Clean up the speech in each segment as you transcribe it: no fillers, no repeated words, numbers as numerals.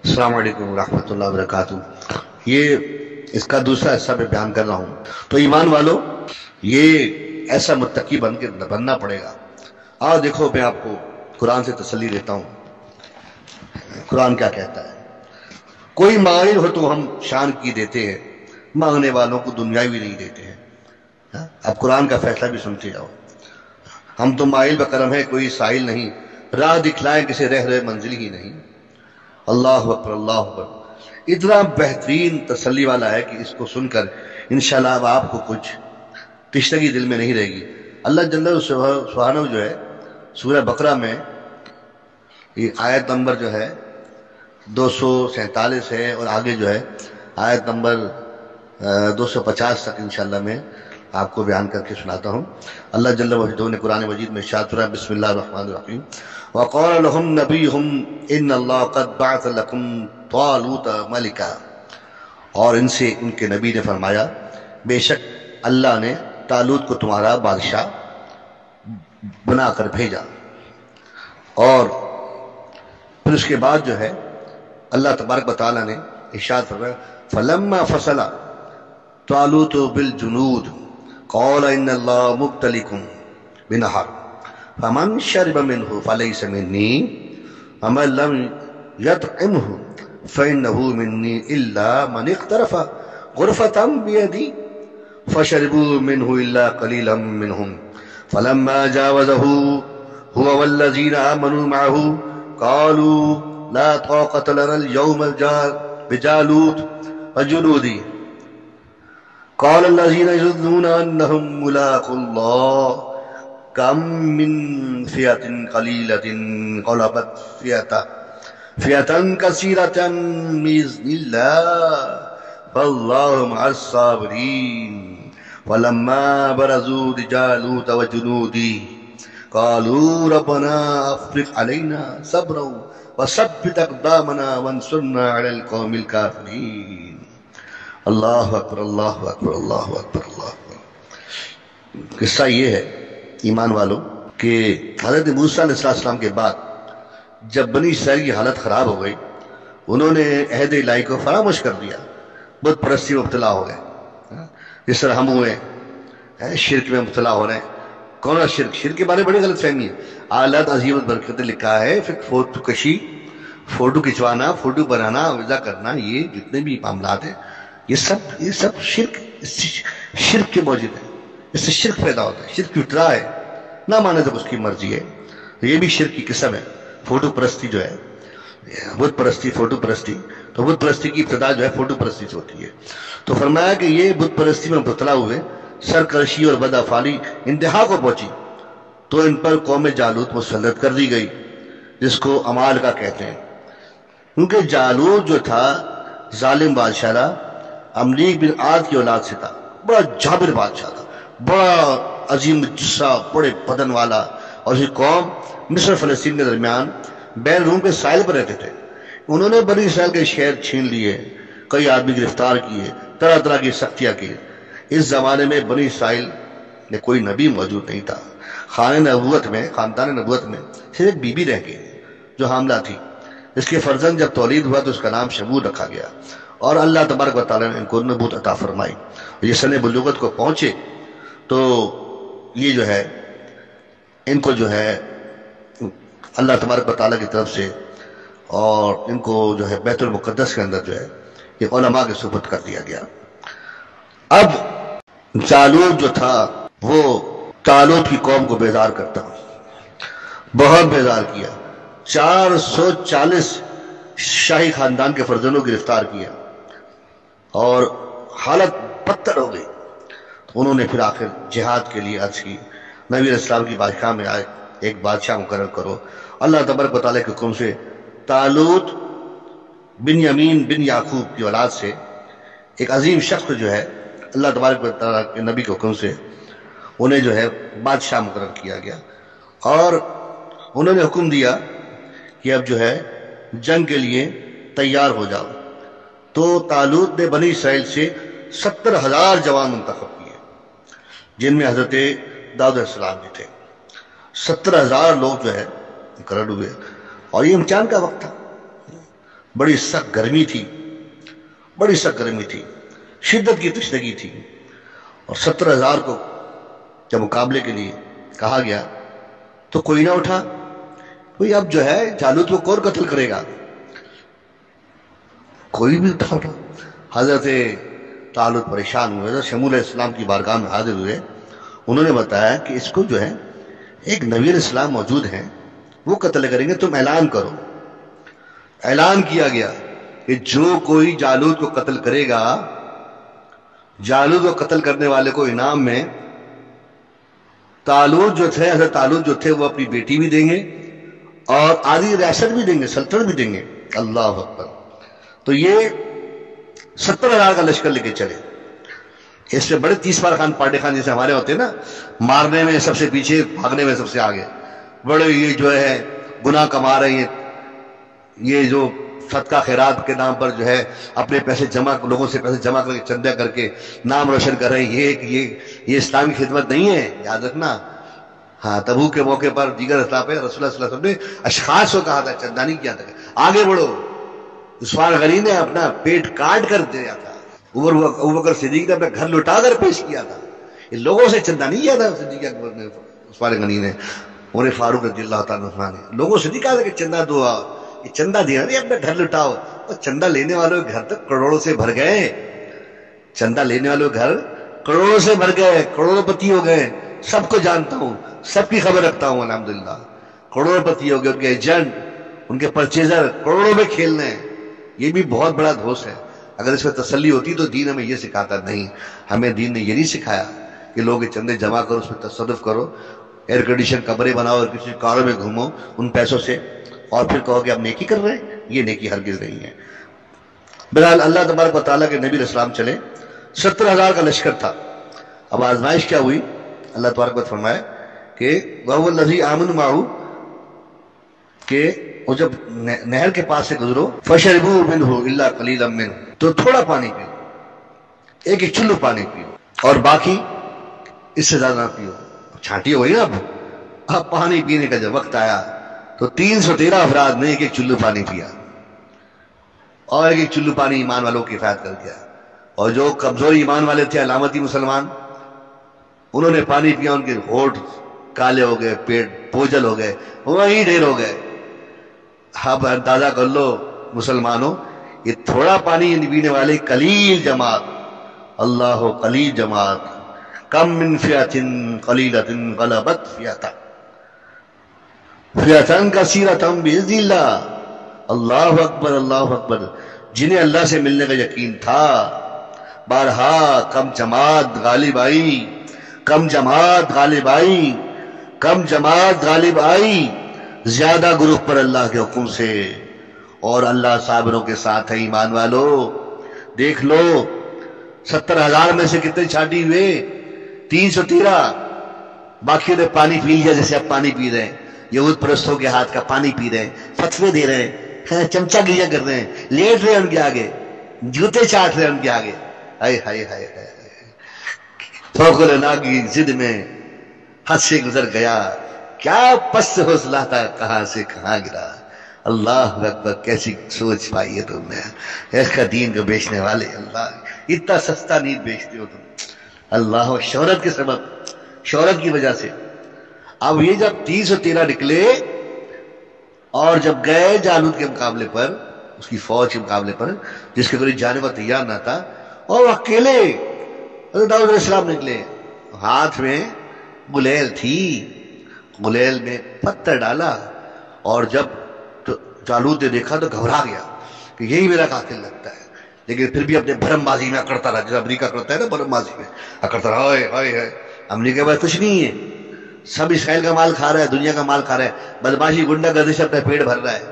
السلام علیکم ورحمۃ اللہ وبرکاتہ۔ یہ اس کا دوسرا حصہ میں بیان کر رہا ہوں۔ تو ایمان والو، یہ ایسا متقی بننا پڑے گا۔ دیکھو، میں آپ کو قرآن سے تسلی دیتا ہوں۔ قرآن کیا کہتا ہے؟ کوئی مانگ ہو تو ہم شان کی دیتے ہیں، مانگنے والوں کو دنیاوی نہیں دیتے ہیں۔ اب قرآن کا فیصلہ بھی سنتے جاؤ۔ ہم تو مائل بکرم ہے، کوئی سائل نہیں، راہ دکھلائیں کسی رہ رہے منزل ہی نہیں۔ اللہ اکبر، اللہ اکبر۔ اتنا بہترین تسلی والا ہے کہ اس کو سن کر انشاءاللہ اب آپ کو کچھ تشنگی دل میں نہیں رہے گی۔ اللہ جل سبحانہ جو ہے سورہ بقرہ میں یہ آیت نمبر جو ہے 247 ہے، اور آگے جو ہے آیت نمبر 250 تک انشاءاللہ میں آپ کو بیان کر کے سناتا ہوں۔ اللہ جل وجلہ نے قرآن مجید میں ارشاد فرمایا، بسم اللہ الرحمن الرحیم، وقال لهم نبيهم ان اللہ قد بعث لكم طالوت ملکا، اور ان سے ان کے نبی نے فرمایا بے شک اللہ نے طالوت کو تمہارا بادشاہ بنا کر بھیجا۔ اور پھر اس کے بعد جو ہے اللہ تبارک و تعالیٰ نے ارشاد فرمایا، فلما فصل طالوت بالجنود قال ان اللہ مبتلیکم بنہر فمن شرب منه فليس مني ومن لم يطعمه فإنه مني إلا من اقترف غرفة بيدي فشربوا منه إلا قليلا منهم فلما جاوزه هو والذين آمنوا معه قالوا لا طاقة لنا اليوم بجالوت وجنوده قال الذين يظنون أنهم ملاقوا الله کم من فئۃ قلیلۃ غلبت فئۃ کثیرۃ بإذن اللہ واللہ مع الصابرین ولما برزوا لجالوت وجنوده قالوا ربنا افرغ علينا صبرا وثبت اقدامنا وانصرنا على القوم الكافرین۔ اللہ اکبر، اللہ اکبر، اللہ اکبر، اللہ اکبر۔ قصہ یہ ہے ایمان والوں کہ حضرت موسیٰ علیہ السلام کے بعد جب بنی اسرائیل کی حالت خراب ہو گئی، انہوں نے عہد الہی کو فراموش کر دیا، بت پرستی میں مبتلا ہو گئے، جس طرح ہم ہوئے شرک میں مبتلا ہو رہے ہیں۔ کون ہے شرک؟ شرک کے بارے میں بڑی غلط فہمی ہے۔ اعلیٰ عظیم برکت نے لکھا ہے، فوٹو کشی، فوٹو کھنچوانا، فوٹو بنانا، ویزا کرنا، یہ جتنے بھی معاملات ہیں یہ سب شرک کے موجود ہیں۔ اس سے شرک پیدا ہوتا ہے، شرک فطرہ ہے، نہ مانے تو اس کی مرضی ہے۔ یہ بھی شرک کی قسم ہے۔ فوٹو پرستی جو ہے، بت پرستی، فوٹو پرستی، تو بت پرستی کی ابتدا جو ہے فوٹو پرستی سے ہوتی ہے۔ تو فرمایا کہ یہ بت پرستی میں مبتلا ہوئے، سرکشی اور بدافعالی انتہا کو پہنچی، تو ان پر قوم جالوت مسلط کر دی گئی، جس کو عمالقہ کہتے ہیں۔ کیونکہ جالوت جو تھا ظالم بادشاہ تھا، عملیق بن عاد کی اولاد سے تھا، بڑا جابر بادشاہ تھا، بڑا عظیم جسہ، بڑے بدن والا، اور یہ قوم مصر فلسطین کے درمیان بین روم کے ساحل پر رہتے تھے۔ انہوں نے بنی اسرائیل کے شہر چھین لیے، کئی آدمی گرفتار کیے، طرح طرح کی سختیاں کی۔ اس زمانے میں بنی اسرائیل میں کوئی نبی موجود نہیں تھا۔ خاندان نبوت میں صرف ایک بی بی رہ گئی جو حاملہ تھی۔ اس کے فرزند جب تولید ہوا تو اس کا نام شمور رکھا گیا، اور اللہ تبارک و تعالیٰ نے ان کو نبوت عطا فرمائی۔ یہ سن بلوغت کو پہنچے تو یہ جو ہے ان کو جو ہے اللہ تبارک و تعالیٰ کی طرف سے، اور ان کو جو ہے بیت المقدس کے اندر جو ہے یہ علماء کے سپرد کر دیا گیا۔ اب جالوت جو تھا وہ طالوت کی قوم کو بیزار کرتا، بہت بیزار کیا۔ 440 شاہی خاندان کے فرزندوں کو گرفتار کیا، اور حالت بدتر ہو گئی۔ انہوں نے پھر آخر جہاد کے لیے عرض کی، نبی علیہ السلام کی بادشاہ میں آئے، ایک بادشاہ مقرر کرو۔ اللہ تبارک و تعالیٰ کے حکم سے طالوت بن یمین بن یعقوب کی اولاد سے ایک عظیم شخص جو ہے اللہ تبارک و تعالیٰ کے نبی کے حکم سے انہیں جو ہے بادشاہ مقرر کیا گیا، اور انہوں نے حکم دیا کہ اب جو ہے جنگ کے لیے تیار ہو جاؤ۔ تو طالوت نے بنی اسرائیل سے 70,000 جوان منتخب کیے، جن میں حضرت داؤد علیہ السلام بھی تھے۔ 70,000 لوگ جو ہے مقرر ہوئے، اور یہ امتحان کا وقت تھا۔ بڑی سخت گرمی تھی، بڑی سخت گرمی تھی، شدت کی تشنگی تھی، اور 70,000 کو جب مقابلے کے لیے کہا گیا تو کوئی نہ اٹھا. کوئی اب جو ہے جالوت کو کون قتل کرے گا؟ کوئی بھی اٹھا. حضرت طالوت پریشان ہوئے، حضرت شمول علیہ السلام کی بارگاہ میں حاضر ہوئے. انہوں نے بتایا کہ اس کو جو ہے ایک نبی علیہ السلام موجود ہیں، وہ قتل کریں گے، تم اعلان کرو. اعلان کیا گیا کہ جو کوئی جالوت کو قتل کرے گا، جالوت کو قتل کرنے والے کو انعام میں طالوت جو تھے، حضرت طالوت جو تھے، وہ اپنی بیٹی بھی دیں گے اور آدھی ریاست بھی دیں گے، سلطنت بھی دیں گے. اللہ اکبر. تو یہ 70,000 کا لشکر لے کے چلے. اس میں بڑے 30 پار خان، پارٹے خان جیسے ہمارے ہوتے ہیں نا، مارنے میں سب سے پیچھے، بھاگنے میں سب سے آگے، بڑے یہ جو ہے گناہ کما رہے ہیں، یہ جو صدقہ خیرات کے نام پر جو ہے اپنے پیسے جمع، لوگوں سے پیسے جمع کر کے چندہ کر کے نام روشن کر رہے ہیں، یہ اسلامی خدمت نہیں ہے، یاد رکھنا. ہاں، تبوک کے موقع پر دیگر اسلام پہ رسول اللہ صلی اللہ علیہ وسلم نے اشخاص کو کہا تھا، چندہ نہیں کیا تھا، آگے بڑھو. عثمان غنی نے اپنا پیٹ کاٹ کر دیا تھا، ابوبکر صدیق نے اپنا گھر لٹا کر پیش کیا تھا. یہ لوگوں سے چندہ نہیں کیا تھا صدیق اکبر نے، عثمان غنی نے، عمر فاروق رضی اللہ تعالیٰ عنہ نے لوگوں سے نہیں کہا تھا کہ چندہ دو، یہ چندہ دینا نہیں، اپنا گھر لٹاؤ. اور چندہ لینے والوں کے گھر تک کروڑوں سے بھر گئے، چندہ لینے والوں کے گھر کروڑوں سے بھر گئے، کروڑوں پتی ہو گئے. سب کو جانتا ہوں، سب کی خبر رکھتا ہوں الحمدللہ. کروڑوں پتی ہو گئے، ان کے ایجنٹ، ان کے پرچیزر کروڑوں میں کھیلنے ہیں. یہ بھی بہت بڑا دھوس ہے. اگر اس میں تسلی ہوتی تو دین ہمیں یہ سکھاتا نہیں. ہمیں دین نے یہ نہیں سکھایا کہ لوگ چندے جمع کرو، اس میں تصرف کرو، ایئر کنڈیشن کمرے بناؤ اور کسی کاروں میں گھومو ان پیسوں سے، اور پھر کہو کہ ہم نیکی کر رہے ہیں. یہ نیکی ہرگز نہیں ہے. بہرحال اللہ تبارک و تعالیٰ کے نبی علیہ السلام چلے. 70,000 کا لشکر تھا. اب آزمائش کیا ہوئی؟ اللہ تبارک و تعالیٰ فرمائے کہ وَهُوَ الَّذِي آمَنَ مَعَهُ، کہ وہ جب نہر کے پاس سے گزرو، فَشَرِبُوا مِنْهُ إِلَّا قَلِيلًا مِنْهُ، تو تھوڑا پانی پیو، ایک چلو پانی پیو، اور باقی اس سے زیادہ نہ پیو. چھانٹی ہوئی نا. اب پانی پینے کا جب وقت آیا تو 313 افراد نے ایک چلو پانی پیا، اور ایک چلو پانی ایمان والوں کی کفایت کر گیا. اور جو کمزور ایمان والے تھے، علامتی مسلمان، انہوں نے پانی پیا، ان کے ہونٹ کالے ہو گئے، پیٹ بوجھل ہو گئے، وہیں ڈھیر ہو گئے. اب اندازہ کر لو مسلمانوں، یہ تھوڑا پانی پینے والے قلیل جماعت، اللہ قلیل جماعت، کم من فئۃ قلیلۃ غلبت فئۃ کثیرۃ باذن اللہ. اللہ اکبر، اللہ اکبر. جنہیں اللہ سے ملنے کا یقین تھا، بارہا کم جماعت غالب آئی، کم جماعت غالب آئی، کم جماعت غالب آئی، زیادہ گروپ پر اللہ کے حکم سے. اور اللہ صابروں کے ساتھ ہے. ایمان والو دیکھ لو، 70,000 میں سے کتنے چھاٹی ہوئے؟ 313. باقیوں نے پانی پی لیا جیسے اب پانی پی رہے ہیں، یہود پرستوں کے ہاتھ کا پانی پی رہے ہیں، فتوے دے رہے ہیں، چمچا گریا کر رہے ہیں، لیٹ رہے ہیں ان کے آگے، جوتے چاٹ رہے ہیں ان کے آگے. ہائے ہائے ہائے ہائے، فوق النا کی ضد میں حد سے گزر گیا، کیا پست حوصلہ تھا، کہاں سے کہاں گرا. اللہ اکبر، کیسی سوچ پائی ہے تم نے. اس کا دین کو بیچنے والے، اللہ اتنا سستا نہیں بیچتے ہو تم. اللہ، شہرت کے سبب، شہرت کی وجہ سے. اب یہ جب 313 نکلے اور جب گئے جالوت کے مقابلے پر، اس کی فوج کے مقابلے پر جس کے قریب جانے کا تیار نہ تھا، اور اکیلے حضرت داؤد علیہ السلام نکلے. ہاتھ میں گلیل تھی، گلیل میں پتھر ڈالا، اور جب جالوت نے دیکھا تو گھبرا گیا کہ یہی میرا قاتل لگتا ہے. لیکن پھر بھی اپنے بھرم بازی میں اکڑتا رہا، جیسے امریکہ کرتا ہے نا، بھرم بازی میں اکڑتا رہا. ہائے ہائے ہائے، امریکہ کے پاس کچھ نہیں ہے، سب اسرائیل کا مال کھا رہا ہے، دنیا کا مال کھا رہا ہے، بدماشی گنڈا گردی سے اپنا پیٹ بھر رہا ہے،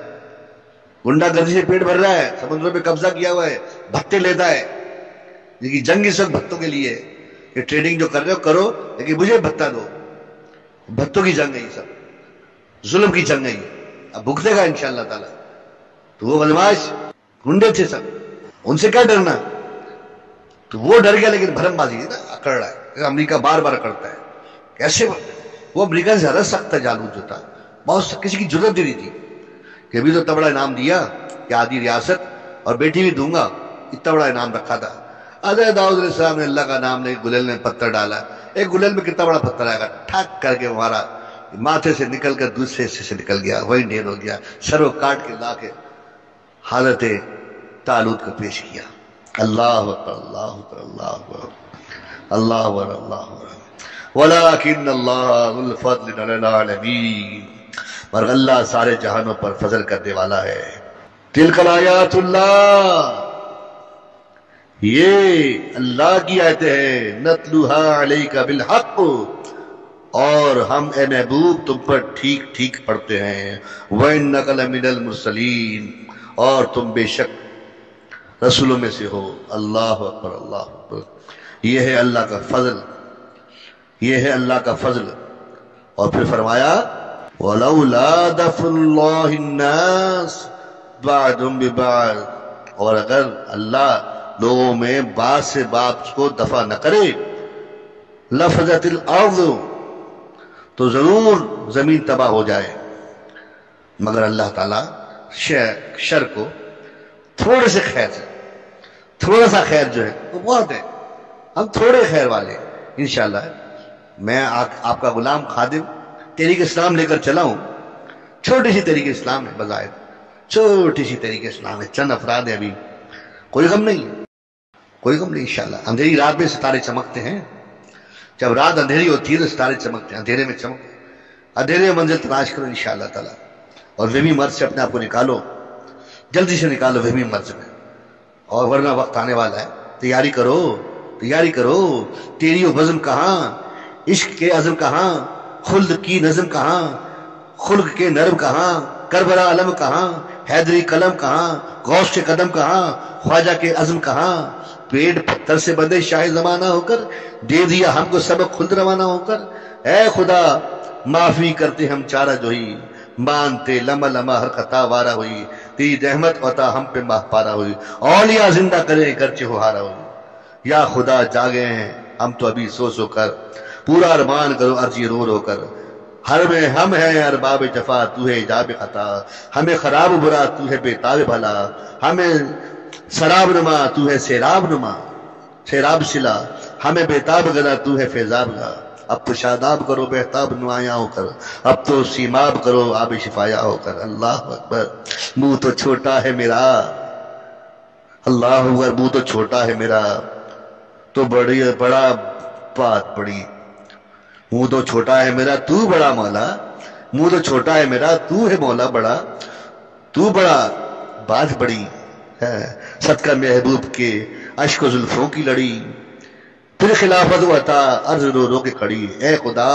گنڈا گردی سے پیٹ بھر رہا ہے، سمندروں پہ قبضہ کیا ہوا ہے، بھتے لیتا ہے. لیکن جنگ اس وقت بھتوں کے لیے ہے. یہ ٹریڈنگ جو کر رہے ہو کرو، لیکن مجھے بھتہ دو. بھتوں کی جنگ ہے، یہ سب ظلم کی جنگ ہے. یہ اب بھگتے گا انشاءاللہ تعالی. تو وہ بدماش گنڈے تھے سب، ان سے کیا ڈرنا. تو وہ ڈر گیا، لیکن بھرم بازی ہے نا، اکڑ رہا ہے. امریکہ بار بار اکڑتا ہے. کیسے وہ امریکہ سے زیادہ سخت تھا جالوت جو تھا، بہت کسی کی ضرورت نہیں تھی کہ ابھی تو اتنا بڑا انعام دیا کہ آدھی ریاست اور بیٹی بھی دوں گا، اتنا بڑا انعام رکھا تھا۔ حضرت داؤد علیہ السلام نے اللہ کا نام لے، گلل نے پتھر ڈالا، ایک گلل میں کتنا بڑا پتھر آئے گا، ٹھک کر کے ہمارا ماتھے سے نکل کر دوسرے حصے سے نکل گیا، وہی ڈھیر ہو گیا، سرو کاٹ کے لا کے حضرت طالوت کو پیش کیا۔ اللہ اکبر اللہ اکبر اللہ اکبر اللہ اکبر اللہ اکبر ولیکن اللہ ذو الفضل علی العالمین، مگر اللہ سارے جہانوں پر فضل کرنے والا ہے۔ تلک آیات اللہ، یہ اللہ کی آیتیں ہیں، نتلوہا علیک بالحق، اور ہم اے محبوب تم پر ٹھیک ٹھیک پڑھتے ہیں، وَإِنَّكَ لَمِنَ الْمُرْسَلِينَ، اور تم بے شک رسولوں میں سے ہو۔ اللہ اکبر اللہ اکبر، یہ ہے اللہ کا فضل، یہ ہے اللہ کا فضل۔ اور پھر فرمایا وَلَوْلَا دَفْعُ اللَّهِ النَّاسَ بَعْضُهُم بِبَعْضٍ، اور اگر اللہ لوگوں میں بعض سے بعض کو دفع نہ کرے، لَفَسَدَتِ الْأَرْضُ، تو ضرور زمین تباہ ہو جائے، مگر اللہ تعالیٰ شر کو تھوڑے سے خیر سے، تھوڑا سا خیر جو ہے وہ بہت ہے، ہم تھوڑے خیر والے انشاءاللہ۔ میں آپ کا غلام خادم تحریک اسلام لے کر چلا ہوں، چھوٹی سی تحریک اسلام ہے، بظاہر چھوٹی سی تحریک اسلام ہے، چند افراد ہیں، ابھی کوئی غم نہیں، کوئی غم نہیں انشاءاللہ۔ اندھیری رات میں ستارے چمکتے ہیں، جب رات اندھیری ہوتی ہے تو ستارے چمکتے ہیں، اندھیرے میں چمکتے ہیں، اندھیرے میں منزل تلاش کرو انشاءاللہ تعالی، اور وہمی مرض سے اپنے آپ کو نکالو، جلدی سے نکالو وہمی مرض میں، اور ورنہ وقت آنے والا ہے، تیاری کرو، تیاری کرو۔ تیری و بزم کہاں، عشق کے عزم کہاں، خلد کی نظم کہاں، خلق کے نرم کہاں، کربلا علم کہاں، حیدری قلم کہاں، غوث کے قدم کہاں، خواجہ کے عزم کہاں، پیڑ پتھر سے بندے شاہ زمانہ ہو کر، دے دیا ہم کو سبق خود روانہ ہو کر، اے خدا معافی کرتے ہم چارہ جوہی، مانتے لمحہ لمحہ ہر خطا وارہ ہوئی، تیری رحمت عطا ہم پہ ماہ پارہ ہوئی، اولیاء زندہ کرے گرچہ ہو ہارا ہوئی، یا خدا جاگے ہیں ہم تو ابھی سو سو کر، پورا ارمان کرو عرضی رو رو کر، ہر میں ہم ہیں ارباب جفا تو ہے ایجاب خطا، ہمیں خراب برا تو ہے بے تاب بھلا، ہمیں سراب نما تو ہے سیراب نما، سیراب سلا، ہمیں بے تاب گلا تو ہے فیضاب گا، اب تو شاداب کرو بہتاب نمایاں ہو کر، اب تو سیماب کرو آب شفایا ہو کر۔ اللہ اکبر، منہ تو چھوٹا ہے میرا، اللہ اکبر، منہ تو چھوٹا ہے میرا تو بڑا بات بڑی، منہ تو چھوٹا ہے میرا تو بڑا مولا، منہ تو چھوٹا ہے میرا تو ہے مولا بڑا، تو بڑا بات بڑی ہے، صدقہ محبوب کے اشک و زلفوں کی لڑی، پھر خلافت و عطا عرض رو رو کے کھڑی، اے خدا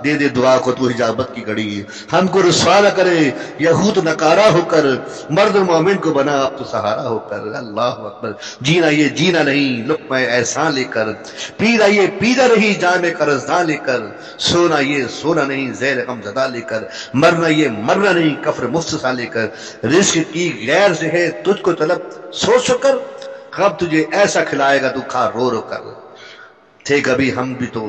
دے دے دعا کو تو اجابت کی گھڑی، ہم کو رسوا نہ کرے یہود نکارا ہو کر، مرد مومن کو بنا اب تو سہارا ہو کر۔ اللہ اکبر، جینا یہ جینا نہیں لقمہ احسان لے کر، پینا یہ پینا نہیں جام قرضداں لے کر، سونا یہ سونا نہیں زیر غم زدہ لے کر، مرنا یہ مرنا نہیں کفر مفسسا لے کر، رزق کی غیر سے ہے تجھ کو طلب سوچ کر، کب تجھے ایسا کھلائے گا تو کھا رو رو کر۔ تھے کبھی ہم بھی تو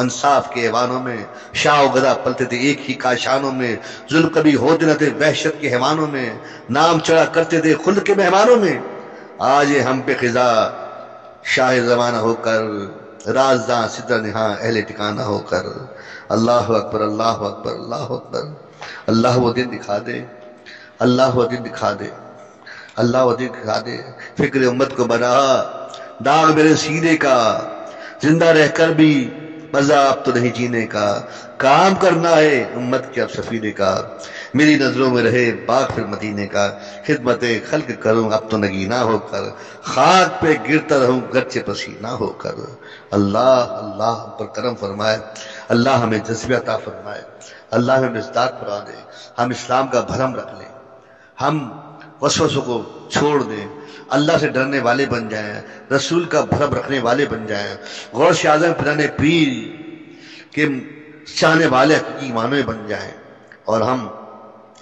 انصاف کے ایوانوں میں، شاہ و گدا پلتے تھے ایک ہی کاشانوں میں، ظلم کبھی ہوتے نہ تھے وحشت کے حیوانوں میں، نام چڑھا کرتے تھے خلد کے مہمانوں میں، آج ہم پہ خزا شاہ زمانہ ہو کر، رازداں سدرا نہاں اہل ٹھکانہ ہو کر۔ اللہ اکبر اللہ اکبر اللہ اکبر، اللہ وہ دن دکھا دے، اللہ وہ دن دکھا دے، اللہ وہ دن دکھا دے، فکر امت کو بنا داغ میرے سینے کا، زندہ رہ کر بھی مزہ اب تو نہیں جینے کا، کام کرنا ہے امت کے اب سفینے کا، میری نظروں میں رہے باغ پھر مدینے کا، خدمت خلق کروں اب تو نگینہ ہو کر، خاک پہ گرتا رہوں گرچہ پسینہ ہو کر۔ اللہ اللہ ہم پر کرم فرمائے، اللہ ہمیں جذبہ عطا فرمائے، اللہ ہمیں مصداق فرما دے، ہم اسلام کا بھرم رکھ لیں، ہم وسوسوں کو چھوڑ دیں، اللہ سے ڈرنے والے بن جائیں، رسول کا بھرم رکھنے والے بن جائیں، غوث اعظم پرانے پیر کے چاہنے والے حقیقی معنی بن جائیں، اور ہم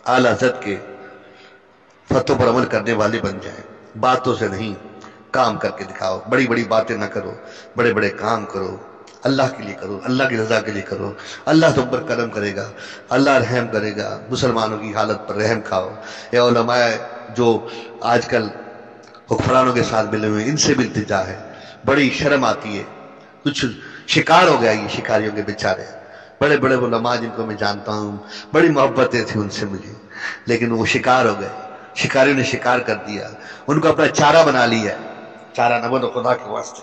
اعلیٰ حضرت کے فتووں پر عمل کرنے والے بن جائیں۔ باتوں سے نہیں، کام کر کے دکھاؤ، بڑی بڑی باتیں نہ کرو، بڑے بڑے کام کرو۔ اللہ کے لیے کرو، اللہ کی رضا کے لیے کرو، اللہ تم پر کرم کرے گا، اللہ رحم کرے گا، مسلمانوں کی حالت پر رحم کھاؤ۔ اے علماء جو آج کل حکمرانوں کے ساتھ ملے ہوئے، ان سے بھی التجا ہے، بڑی شرم آتی ہے، کچھ شکار ہو گیا یہ شکاریوں کے بیچارے، بڑے بڑے علماء جن کو میں جانتا ہوں، بڑی محبتیں تھیں ان سے مجھے، لیکن وہ شکار ہو گئے، شکاریوں نے شکار کر دیا، ان کو اپنا چارہ بنا لیا ہے۔ چارہ نہ بنو خدا کے واسطے،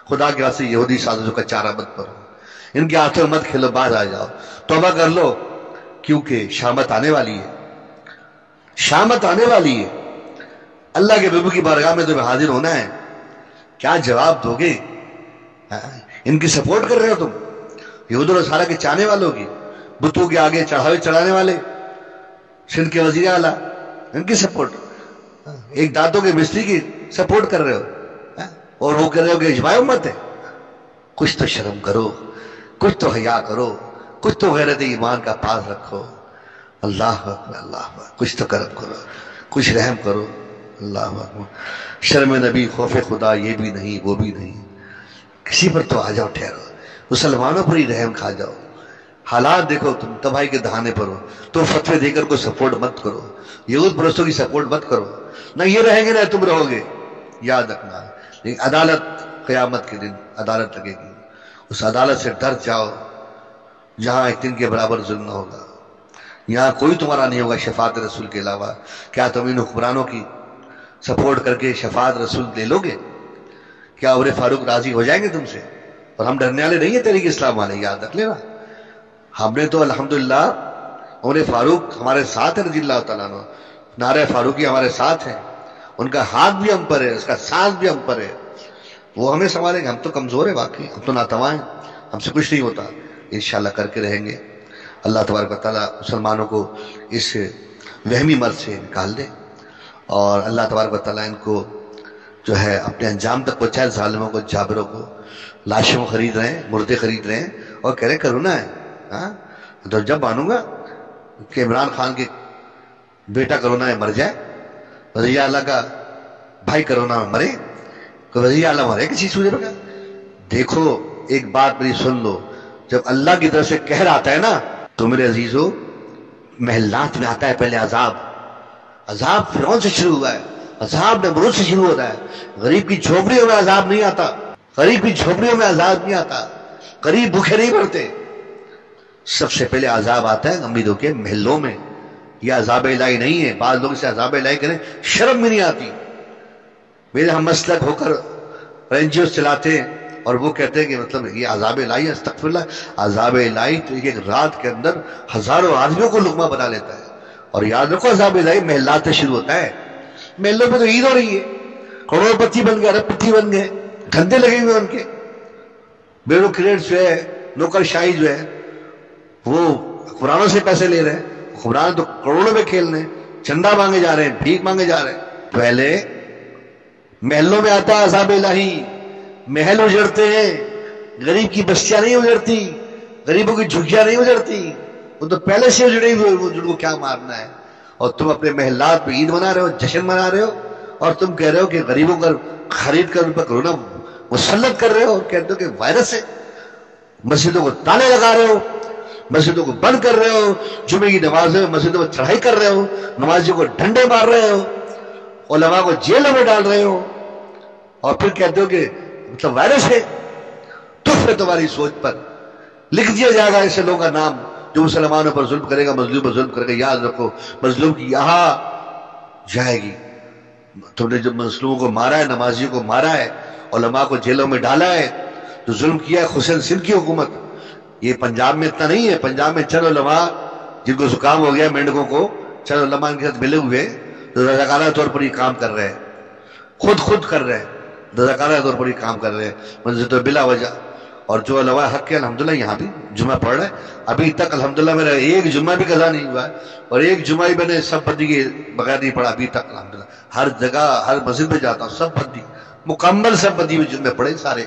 خدا کے واسطے یہودی سازشوں کا چارہ مت بنو، ان کے ہاتھوں مت کھلو، باز آ جاؤ، توبہ کر لو، کیونکہ شامت آنے والی ہے، شامت آنے والی ہے، اللہ کے محبوب کی بارگاہ میں تمہیں حاضر ہونا ہے، کیا جواب دو گے؟ ان کی سپورٹ کر رہے ہو تم، یہود و نصارہ کے چاہنے والوں کی، بتوں کے آگے چڑھاوے چڑھانے والے، سندھ کے وزیر اعلیٰ، ان کی سپورٹ، ایک دانتوں کے مستری کی سپورٹ کر رہے ہو، اور وہ کر رہے ہو کہ اجماع امت ہے۔ کچھ تو شرم کرو، کچھ تو حیا کرو، کچھ تو غیرت ایمان کا پاس رکھو، اللہ اکبر اللہ اکبر، کچھ تو کرم کرو، کچھ رحم کرو، اللہ اکبر، شرم نبی خوف خدا یہ بھی نہیں وہ بھی نہیں، کسی پر تو آ جاؤ، ٹھہرو، مسلمانوں پر ہی رحم کھا جاؤ، حالات دیکھو، تم تباہی کے دہانے پر ہو، تو فتوے دے کر کوئی سپورٹ مت کرو، یہود پرستوں کی سپورٹ مت کرو، نہ یہ رہیں گے نہ تم رہو گے، یاد رکھنا، لیکن عدالت قیامت کے دن عدالت لگے گی، اس عدالت سے ڈر جاؤ جہاں ایک دن کے برابر ظلم نہ ہوگا، یہاں کوئی تمہارا نہیں ہوگا شفاعت رسول کے علاوہ۔ کیا تم ان حکمرانوں کی سپورٹ کر کے شفاعت رسول لے لو گے؟ کیا عمر فاروق راضی ہو جائیں گے تم سے؟ اور ہم ڈرنے والے نہیں ہیں تحریک اسلام والے، یاد رکھ لینا، ہم نے تو الحمدللہ عمر فاروق ہمارے ساتھ ہے رضی اللہ تعالیٰ عنہ، نعرہ فاروقی ہمارے ساتھ ہیں، ان کا ہاتھ بھی ہم پر ہے، اس کا سانس بھی ہم پر ہے، وہ ہمیں سنبھالیں گے، ہم تو کمزور ہیں واقعی، ہم تو ناتواں ہیں، ہم سے کچھ نہیں ہوتا، انشاءاللہ کر کے رہیں گے۔ اللہ تبارک و تعالیٰ مسلمانوں کو اس وہمی مرض سے نکال دے، اور اللہ تبارک و تعالیٰ ان کو جو ہے اپنے انجام تک پہنچائے، ظالموں کو، جابروں کو، لاشوں خرید رہے ہیں، مردے خرید رہے ہیں، اور کہہ رہے کرونا ہے، ہاں تو جب مانوں گا کہ عمران خان کے بیٹا کرونا ہے مر جائے، وزیر اعلیٰ کا بھائی کرونا میں مرے، کوئی وزیر اعلیٰ مرے کسی سوجے پہ؟ دیکھو ایک بات میری سن لو، جب اللہ کی طرف سے قہر آتا ہے نا تو میرے عزیزو، محلات میں آتا ہے پہلے عذاب، عذاب فرعون سے شروع ہوا ہے، عذاب نمرود سے شروع ہوتا ہے، غریب کی جھوپڑیوں میں عذاب نہیں آتا، غریب کی جھوپڑیوں میں عذاب نہیں آتا، غریب بھوکے نہیں مرتے، سب سے پہلے عذاب آتا ہے امیدوں کے محلوں میں۔ یہ عذاب الہی نہیں ہے، بعض لوگ سے عذاب الہی کریں شرم بھی نہیں آتی، میرے ہم مسلک ہو کر رینجیوز چلاتے ہیں اور وہ کہتے ہیں کہ مطلب یہ عذاب الہی ہے، استغفر اللہ، عذاب الہی تو ایک رات کے اندر ہزاروں آدمیوں کو لقمہ بنا لیتا ہے، اور یاد رکھو عذاب الہی محلات سے شروع ہوتا ہے، محلوں میں تو عید ہو رہی ہے، کروڑ پتی بن گئے، ارب پتی بن گئے، دھندے لگے ہوئے ان کے، بیوروکریٹ جو ہے، نوکر شاہی جو ہے، وہ حکمرانوں سے پیسے لے رہے ہیں، حکمران تو کروڑوں میں کھیل رہے ہیں، چندہ مانگے جا رہے ہیں، بھیک مانگے جا رہے ہیں۔ پہلے محلوں میں آتا ہے عذاب الہی، محل اجڑتے ہیں، غریب کی بستیاں نہیں اجڑتی، غریبوں کی جھگیاں نہیں اجڑتی، وہ تو پہلے سے اجڑے ہوئے، وہ جن کو کیا مارنا ہے، اور تم اپنے محلات میں عید منا رہے ہو، جشن منا رہے ہو، اور تم کہہ رہے ہو کہ غریبوں کا خرید کر ان پر کرونا مسلط کر رہے ہو، اور کہتے ہو کہ وائرس ہے، مسجدوں کو تالے لگا رہے ہو، مسجدوں کو بند کر رہے ہو، جمعے کی نماز میں مسجدوں میں چڑھائی کر رہے ہو، نمازیوں کو ڈنڈے مار رہے ہو، علماء کو جیلوں میں ڈال رہے ہو، اور پھر کہتے ہو کہ مطلب وائرس ہے۔ تف ہے تمہاری سوچ پر، لکھ دیا جائے گا ایسے لوگوں کا نام جو مسلمانوں پر ظلم کرے گا، مظلوم پر ظلم کرے گا۔ یاد رکھو مظلوم کی یہاں جائے گی، تم نے جو مظلوموں کو مارا ہے، نمازیوں کو مارا ہے، علماء کو جیلوں میں ڈالا ہے، جو ظلم کیا ہے حسین سندھ کی حکومت، یہ پنجاب میں اتنا نہیں ہے، پنجاب میں چند علماء جن کو زکام ہو گیا مینڈکوں کو، چند علماء ان کے ساتھ ملے ہوئے جو رضاکارانہ طور پر یہ کام کر رہے ہیں، خود کر رہے ہیں، رضاکارانہ طور پر یہ کام کر رہے ہیں منظر بلا وجہ، اور جو علماء حق کے الحمدللہ یہاں بھی جمعہ پڑھ رہے ہیں، ابھی تک الحمدللہ میرا ایک جمعہ بھی قضا نہیں ہوا ہے، اور ایک جمعہ ہی میں نے سب بندی کے بغیر نہیں پڑھا ابھی تک الحمدللہ، ہر جگہ ہر مسجد میں جاتا ہوں، سب بندی مکمل سب بندی میں جمعے پڑھے سارے،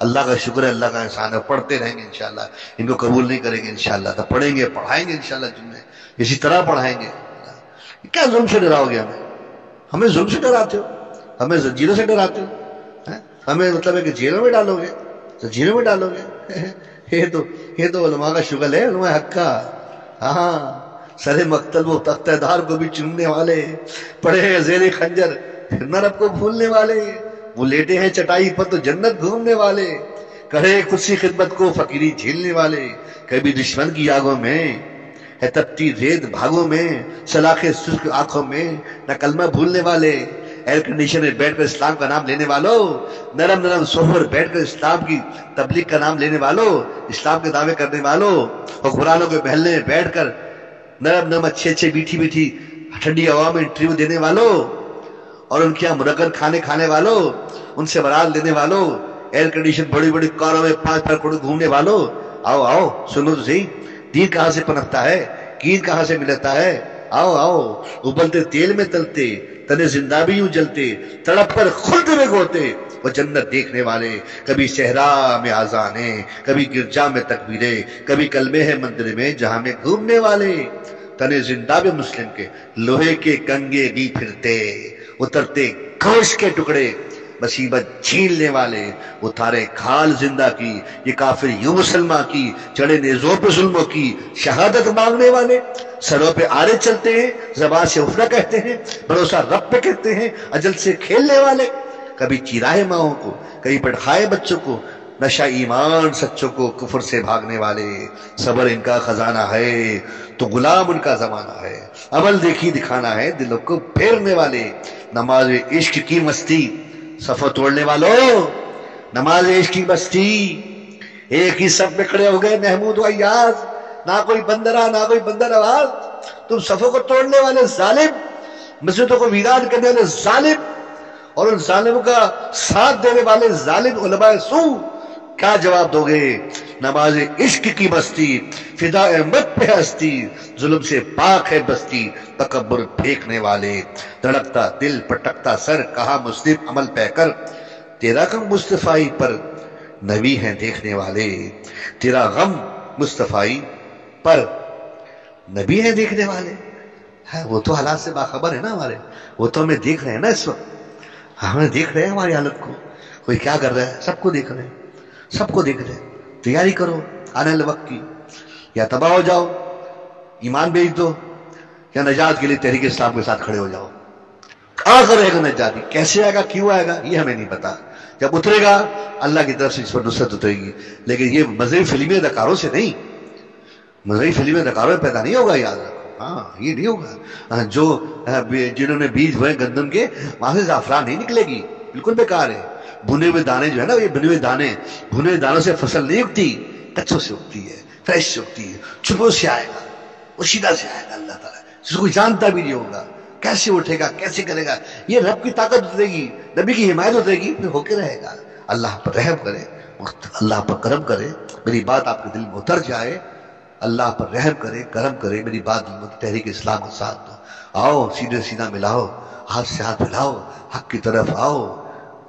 اللہ کا شکر ہے، اللہ کا احسان ہے، پڑھتے رہیں گے انشاءاللہ، ان کو قبول نہیں کریں گے انشاءاللہ، تو پڑھیں گے، پڑھائیں گے انشاءاللہ جمعے، اسی طرح پڑھائیں گے۔ کیا ظلم سے ڈراؤ گے ہمیں ظلم سے ڈراتے ہو، ہمیں زنجیروں سے ڈراتے ہو، ہمیں مطلب ہے کہ جیلوں میں ڈالو گے، تو جھیلوں میں ڈالو گے؟ یہ تو علماء کا شغل ہے، علماء حق کا۔ ہاں، سر مقتل وہ تختہ دار کو بھی چومنے والے، پڑے ہیں زیر خنجر نہ رب کو بھولنے والے، وہ لیٹے ہیں چٹائی پر تو جنت گھومنے والے، کرے خود سی خدمت کو فقیری جھیلنے والے، کبھی دشمن کی آگوں میں ہے تپتی ریت بھاگوں میں، سلاخ سرخ آنکھوں میں نہ کلمہ بھولنے والے، ایئر کنڈیشن میں بیٹھ کر اسلام کا نام لینے والوں، نرم نرم صوفے پر بیٹھ کر اسلام کی تبلیغ کا نام لینے والوں، اسلام کے دعوے کرنے والوں، اور قرآنوں کے محلے میں بیٹھ کر نرم نرم اچھے اچھے میٹھی میٹھی ٹھنڈی ہوا میں انٹرویو دینے والوں، اور ان کے یہاں مرغن کھانے والوں، ان سے برات لینے والوں، ایئر کنڈیشن بڑی بڑی کاروں میں 5 کروڑ گھومنے والوں، آؤ آؤ سنو تو صحیح، دین کہاں سے پنپتا ہے، کین کہاں سے ملتا ہے، آؤ آؤ، ابلتے تیل میں تلتے، تنے زندہ بھی یوں جلتے، تڑپ پر خلد میں گوتے، وہ جنت دیکھنے والے، کبھی صحرا میں آذانیں، کبھی گرجا میں تکبیریں، کبھی کلمے ہیں مندر میں جہاں میں گھومنے والے، تنے زندہ بھی مسلم کے لوہے کے کنگے بھی پھرتے، اترتے گوشت کے ٹکڑے مصیبت چھیننے والے، اتارے کھال زندہ کی یہ کافر یوں مسلمان کی، چڑھے نیزوں پہ ظلموں کی شہادت مانگنے والے، سروں پہ آرے چلتے ہیں، زبان سے اخرا کہتے ہیں، بھروسہ رب پہ کہتے ہیں، اجل سے کھیلنے والے، کبھی چیرائے ماؤں کو، کبھی پٹخائے بچوں کو، نشہ ایمان سچوں کو کفر سے بھاگنے والے، صبر ان کا خزانہ ہے تو غلام ان کا زمانہ ہے، عمل دیکھی دکھانا ہے دلوں کو پھیرنے والے، نماز عشق کی مستی صفوں توڑنے والوں، نماز عشق کی مستی، ایک ہی صف میں کھڑے ہو گئے محمود و ایاز، نہ کوئی بندرا نہ کوئی بندر آواز، تم صفوں کو توڑنے والے ظالم، مسجدوں کو ویران کرنے والے ظالم، اور ان ظالموں کا ساتھ دینے والے ظالم علماء سو، کیا جواب دو گے؟ نماز عشق کی مستی، فدا احمد پہ ہستی، ظلم سے پاک ہے بستی، تکبر پھینکنے والے، دھڑکتا دل پٹکتا سر، کہا مسلم عمل پہ کر، تیرا غم مصطفی پر نبی ہیں دیکھنے والے، تیرا غم مصطفی پر نبی ہیں دیکھنے والے، وہ تو حالات سے باخبر ہے نا ہمارے، وہ تو ہمیں دیکھ رہے ہیں نا اس وقت، ہمیں دیکھ رہے ہیں ہماری حالت کو، کوئی کیا کر رہا ہے، سب کو دیکھ رہے ہیں، سب کو دیکھ رہے ہیں، تیاری کرو آنے والے وقت کی، یا تباہ ہو جاؤ ایمان بیچ دو، یا نجات کے لیے تحریک اسلام کے ساتھ کھڑے ہو جاؤ۔ آخر رہے گا نجاتی، کیسے آئے گا کیوں آئے گا یہ ہمیں نہیں پتا، جب اترے گا اللہ کی طرف سے اس پر نصرت اترے گی، لیکن یہ مذہبی فلمی اداکاروں سے نہیں، مذہبی فلمی اداکاروں میں پیدا نہیں ہوگا، یاد رکھو، ہاں یہ نہیں ہوگا، جو جنہوں نے بیج ہوئے گندم کے وہاں سے زعفران نہیں نکلے گی، بالکل بیکار ہے، بھنے ہوئے دانے جو ہے نا، یہ بھنے ہوئے دانوں سے فصل نہیں اگتی، کچوں سے اگتی ہے، فریش سے اگتی ہے، چھپوں سے آئے گا، وشیدہ سے آئے گا اللہ تعالیٰ، جس کو جانتا بھی نہیں ہوگا، کیسے اٹھے گا کیسے کرے گا، یہ رب کی طاقت اترے گی، نبی کی حمایت اترے گی، پھر ہو کے رہے گا۔ اللہ پر رحم کرے، اللہ پر کرم کرے، میری بات آپ کے دل میں اتر جائے، اللہ پر رحم کرے کرم کرے، میری بات تحریک اسلام کا ساتھ دو، آؤ سیدھے سینہ ملاؤ، ہاتھ سے ہاتھ ملاؤ، حق کی طرف آؤ،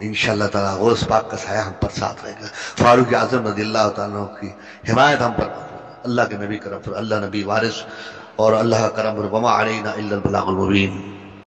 انشاءاللہ تعالیٰ غوث پاک کا سایہ ہم پر ساتھ رہے گا، فاروق اعظم رضی اللہ تعالیٰ کی حمایت ہم پر، اللہ کے نبی کرم پر، اللہ نبی وارث، اور اللہ کا کرم، وما علینا الا البلاغ المبین۔